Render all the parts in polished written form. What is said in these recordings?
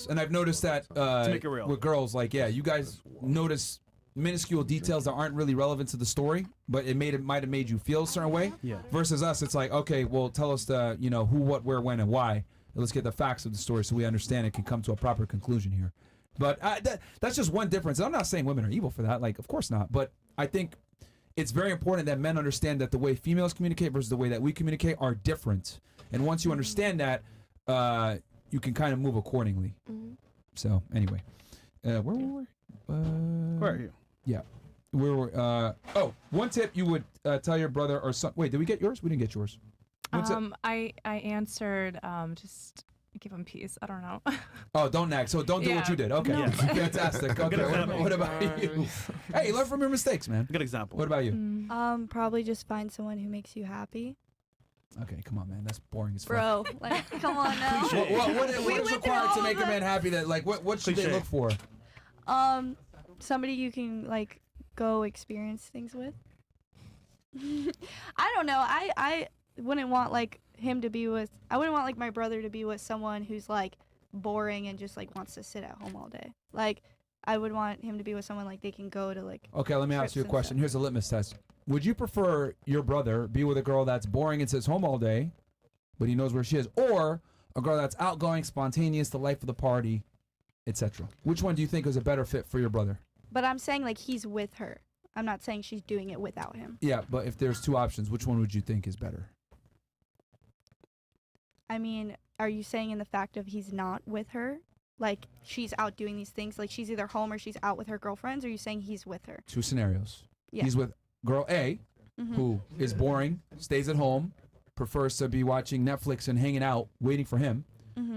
details, and I've noticed that make it real. with girls, like, yeah, you guys notice minuscule details that aren't really relevant to the story, but might have made you feel a certain way. Yeah. Versus us, it's like, okay, well, tell us the, you know, who, what, where, when, and why. Let's get the facts of the story so we understand it can come to a proper conclusion here. But that's just one difference. I'm not saying women are evil for that. Like, of course not. But I think it's very important that men understand that the way females communicate versus the way that we communicate are different. And once you understand that, you can kind of move accordingly. So, anyway. Where were we? Where are you? Yeah. One tip you would tell your brother or son. Wait, did we get yours? We didn't get yours. I answered just give him peace. I don't know. Oh, don't nag. So don't do what you did. Okay. No. Fantastic. Okay. What about you? Hey, learn from your mistakes, man. Good example. What about you? Probably just find someone who makes you happy. Okay, come on, man. That's boring as fuck. Bro, like, come on now. What's required to make a man happy? That like, what should they look for? Somebody you can like go experience things with. I don't know. I wouldn't want like him to be with. I wouldn't want like my brother to be with someone who's like boring and just like wants to sit at home all day. Like, I would want him to be with someone like they can go to like. Okay, let me ask you a question. Here's a litmus test. Would you prefer your brother be with a girl that's boring and sits home all day, but he knows where she is, or a girl that's outgoing, spontaneous, the life of the party, etc.? Which one do you think is a better fit for your brother? But I'm saying like he's with her. I'm not saying she's doing it without him. Yeah, but if there's two options, which one would you think is better? I mean, are you saying in the fact of he's not with her? Like, she's out doing these things, like she's either home or she's out with her girlfriends, or are you saying he's with her? Two scenarios. Yeah. He's with girl A, who is boring, stays at home, prefers to be watching Netflix and hanging out, waiting for him,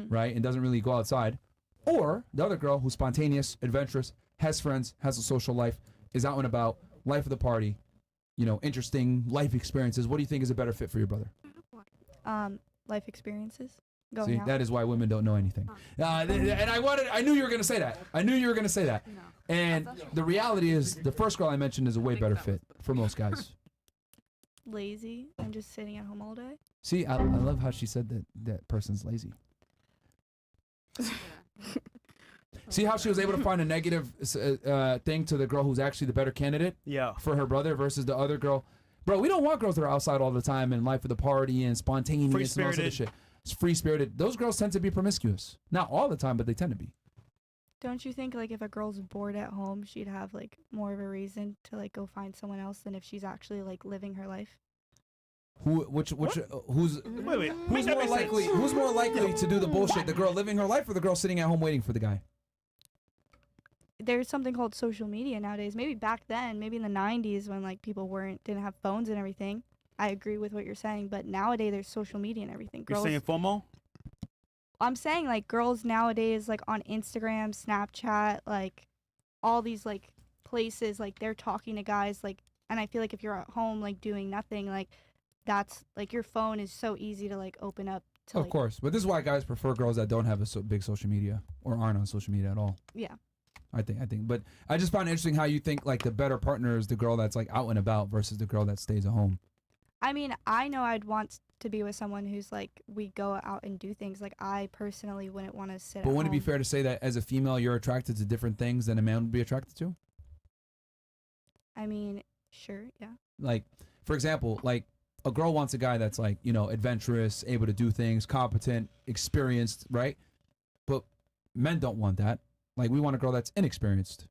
right, and doesn't really go outside. Or the other girl who's spontaneous, adventurous, has friends, has a social life, is out and about, life of the party, you know, interesting life experiences. What do you think is a better fit for your brother? Life experiences. See, that is why women don't know anything. And I knew you were going to say that. No. And the reality is, the first girl I mentioned is a way better fit for most guys. Lazy and just sitting at home all day. See, I love how she said that person's lazy. See how she was able to find a negative thing to the girl who's actually the better candidate for her brother versus the other girl. Bro, we don't want girls that are outside all the time and life of the party and spontaneous and all sort of shit. It's free-spirited. Those girls tend to be promiscuous. Not all the time, but they tend to be. Don't you think like if a girl's bored at home, she'd have like more of a reason to like go find someone else than if she's actually like living her life? Who's more likely to do the bullshit? The girl living her life or the girl sitting at home waiting for the guy? There's something called social media nowadays. Maybe back then, maybe in the 90s when like people didn't have phones and everything. I agree with what you're saying, but nowadays there's social media and everything. You're saying FOMO? I'm saying like girls nowadays like on Instagram, Snapchat, like all these like places, like they're talking to guys, like, and I feel like if you're at home like doing nothing, like that's like your phone is so easy to like open up to. Of course, but this is why guys prefer girls that don't have a big social media or aren't on social media at all. Yeah. I think, but I just found it interesting how you think like the better partner is the girl that's like out and about versus the girl that stays at home. I mean, I know I'd want to be with someone who's like, we go out and do things. Like, I personally wouldn't want to sit at home. But wouldn't it be fair to say that as a female, you're attracted to different things than a man would be attracted to? I mean, sure, yeah. Like, for example, like a girl wants a guy that's like, you know, adventurous, able to do things, competent, experienced, right? But men don't want that. Like, we want a girl that's inexperienced.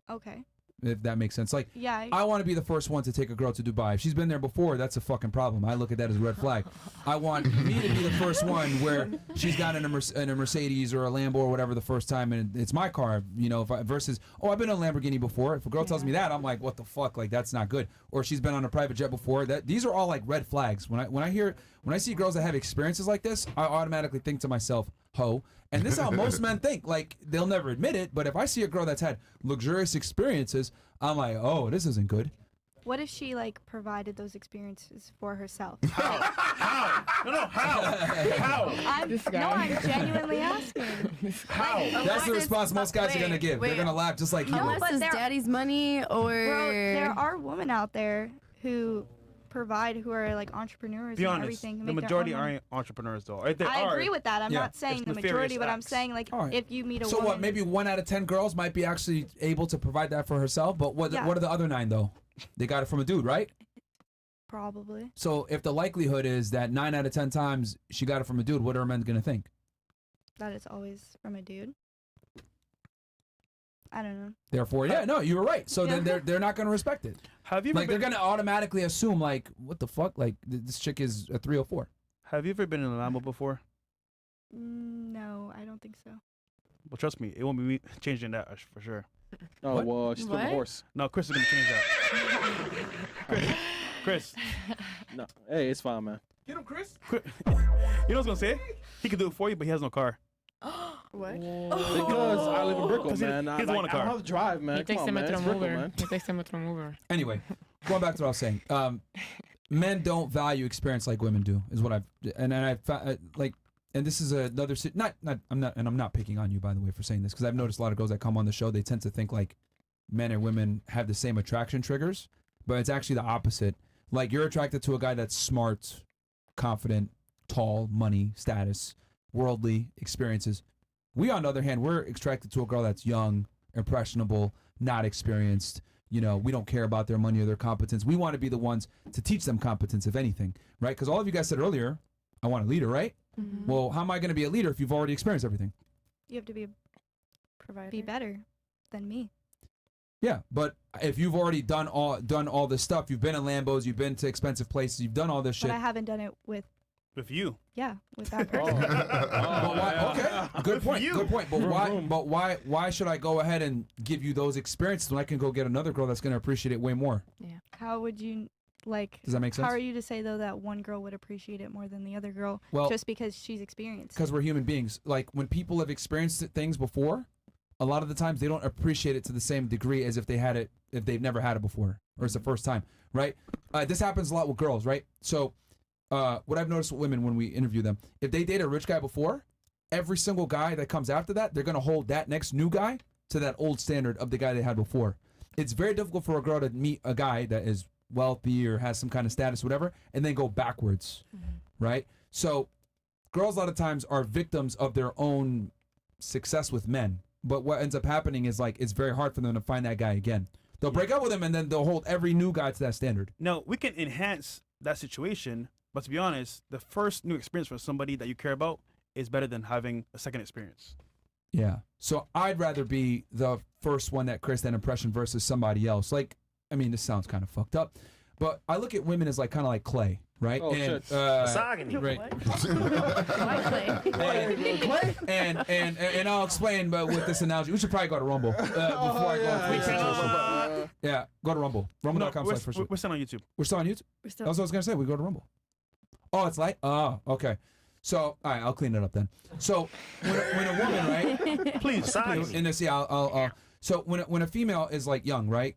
Okay. If that makes sense. Like, yeah, I want to be the first one to take a girl to Dubai. If she's been there before, that's a fucking problem. I look at that as a red flag. I want me to be the first one where she's got in a Mercedes or a Lambo or whatever the first time, and it's my car, you know, versus, oh, I've been in a Lamborghini before. If a girl tells me that, I'm like, what the fuck? Like, that's not good. Or she's been on a private jet before. These are all like red flags. When I see girls that have experiences like this, I automatically think to myself, ho. And this is how most men think. Like, they'll never admit it, but if I see a girl that's had luxurious experiences, I'm like, oh, this isn't good. What if she, like, provided those experiences for herself? How? No, how? I'm genuinely asking. How? That's the response most guys are going to give. They're going to laugh just like you. Unless it's daddy's money or... Bro, there are women out there who provide, who are like entrepreneurs Be and honest. everything. who The make their majority own money. aren't entrepreneurs, though. Right? They I are. agree with that. I'm Yeah. not saying It's the nefarious majority, but I'm acts. saying like All right. if you meet a So woman. what? Maybe 1 out of 10 girls might be actually able to provide that for herself. But what Yeah. are the other 9 though? They got it from a dude, right? Probably. So if the likelihood is that 9 out of 10 times she got it from a dude, what are men gonna think? That it's always from a dude. I don't know. Therefore, yeah, no, you were right. So then Yeah. they're not gonna respect it. Have you ever Like they're been? gonna automatically assume like, what the fuck? Like this chick is a 304. Have you ever been in a Lambo before? No, I don't think so. Well, trust me, it won't be me changing that for sure. Oh, What? well, she's with a What? horse. No, Chris is gonna change that. Chris, No, hey, it's fine, man. Get him, Chris. you know what I was gonna say? He can do it for you, but he has no car. What? Because I live in Brickell, 'Cause he- man. he I, doesn't want a I car. don't have to drive, man. He Come takes on, the man. Metro It's Brickell, Mover. man. He takes the Metro Mover. Anyway, going back to what I was saying. Men don't value experience like women do. Is what I've like. And this is another I'm not picking on you, by the way, for saying this, because I've noticed a lot of girls that come on the show, they tend to think like men and women have the same attraction triggers, but it's actually the opposite. Like you're attracted to a guy that's smart, confident, tall, money, status, worldly experiences. We, on the other hand, we're attracted to a girl that's young, impressionable, not experienced. You know, we don't care about their money or their competence. We want to be the ones to teach them competence, if anything, right? Because all of you guys said earlier, I want a leader, right? Mhm. Well, how am I going to be a leader if you've already experienced everything? You have to be Provider. better than me. Yeah, but if you've already done all this stuff, you've been in Lambos, you've been to expensive places, you've done all this shit. But I haven't done it with With you. with that Oh. person. But why, okay, good point. You. Good point. But Vroom, why? vroom. But why should I go ahead and give you those experiences when I can go get another girl that's going to appreciate it way more? How would you like? Does that make sense? How are you to say though that one girl would appreciate it more than the other girl Well, just because she's experienced? because we're human beings. Like when people have experienced things before, a lot of the times they don't appreciate it to the same degree as if they had it, if they've never had it before or it's the first time, right? This happens a lot with girls, right? So what I've noticed with women when we interview them, if they date a rich guy before, every single guy that comes after that, they're gonna hold that next new guy to that old standard of the guy they had before. It's very difficult for a girl to meet a guy that is wealthy or has some kind of status, whatever, and then go backwards, right? So girls a lot of times are victims of their own success with men. But what ends up happening is like it's very hard for them to find that guy again. They'll break up with him and then they'll hold every new guy to that standard. Now, we can enhance that situation, but to be honest, the first new experience for somebody that you care about is better than having a second experience. Yeah. So I'd rather be the first one that creates that impression versus somebody else. Like, I mean, this sounds kind of fucked up, but I look at women as like kind of like clay, right? Oh, and, shit. right. and I'll explain, but with this analogy, we should probably go to Rumble before I go into We this can. situation. Yeah, go to Rumble. No, Rumble.com/first. we're still on YouTube. We're still on YouTube. We're That's still. what I was gonna say. We go to Rumble. Oh, it's like, oh, okay. So, all right, I'll clean it up then. So, when a woman, right? Please, In this, yeah, I'll so when a female is like young, right,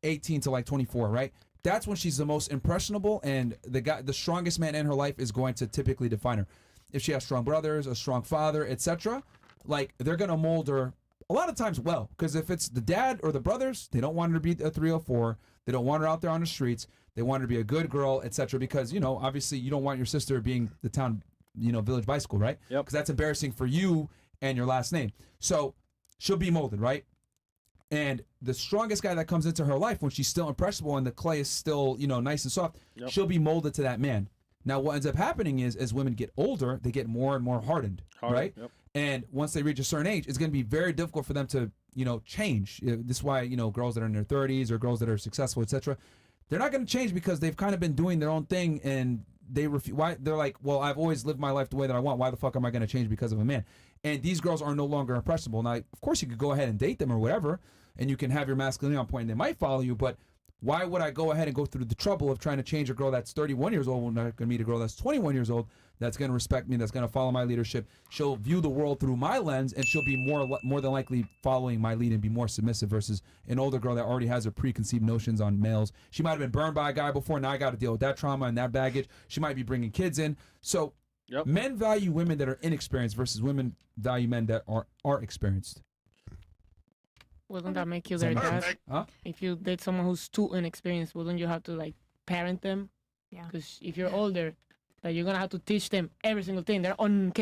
18 to like 24, right, that's when she's the most impressionable, and the strongest man in her life is going to typically define her. If she has strong brothers, a strong father, etc., like they're gonna mold her a lot of times well, because if it's the dad or the brothers, they don't want her to be a 304. They don't want her out there on the streets. They want her to be a good girl, etc. Because obviously you don't want your sister being the town, village bicycle, right? Yep. Because that's embarrassing for you and your last name. So she'll be molded, right? And the strongest guy that comes into her life when she's still impressionable and the clay is still, nice and soft, Yep. she'll be molded to that man. Now, what ends up happening is as women get older, they get more and more hardened, right? Yep. And once they reach a certain age, it's going to be very difficult for them to, change. This is why, girls that are in their 30s or girls that are successful, etc., they're not going to change because they've kind of been doing their own thing and they refuse. Why? They're like, well, I've always lived my life the way that I want. Why the fuck am I going to change because of a man? And these girls are no longer impressionable. Now, of course, you could go ahead and date them or whatever, and you can have your masculinity on point and they might follow you, but why would I go ahead and go through the trouble of trying to change a girl that's 31 years old when I'm going to meet a girl that's 21 years old that's going to respect me, that's going to follow my leadership? She'll view the world through my lens, and she'll be more than likely following my lead and be more submissive versus an older girl that already has her preconceived notions on males. She might have been burned by a guy before, now I got to deal with that trauma and that baggage. She might be bringing kids in. So Yep. men value women that are inexperienced versus women value men that are experienced. Wouldn't that make you Does that their make dad? sense? Huh? If you date someone who's too inexperienced, wouldn't you have to like parent them Yeah. Because if you're older, like you're gonna have to teach them every single thing. They're incapable.